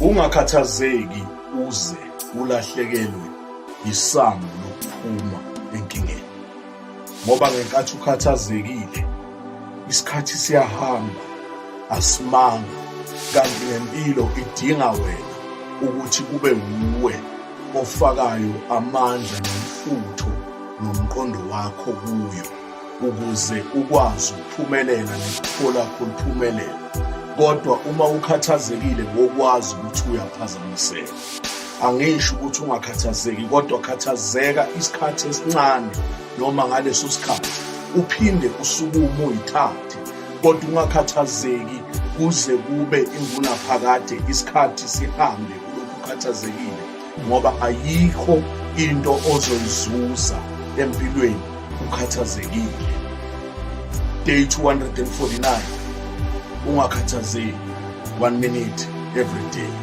Ungakhathazeki uze ulahlekelwe isango lokuphuma enkingeni. Ngoba ngenkathi ukhathazekile, isikhathi siyahamba, asimanga, kanti nempilo idinga wena ukuthi kube wuwe ofakayo amandla nomfutho nomqondo wakho kuyo ukuze ukwazi ukuphumelela nephupho lakho liphumelele. Kodwa uma ukhathazekile ngokwazi ukuthi uyaphazamiseka. Angisho ukuthi ungakhathazeki, kodwa khathazeka isikhathi esincane noma ngaleso sikhathi uphinde usukume uyithathe, kodwa ungakhathazeki kuze kube ingunaphakade isikhathi sihambe ulokhu ukhathazekile, ngoba ayikho into ozoyizuza empilweni ukhathazekile. Day 249, ungakhathazeki, 1 minute every day.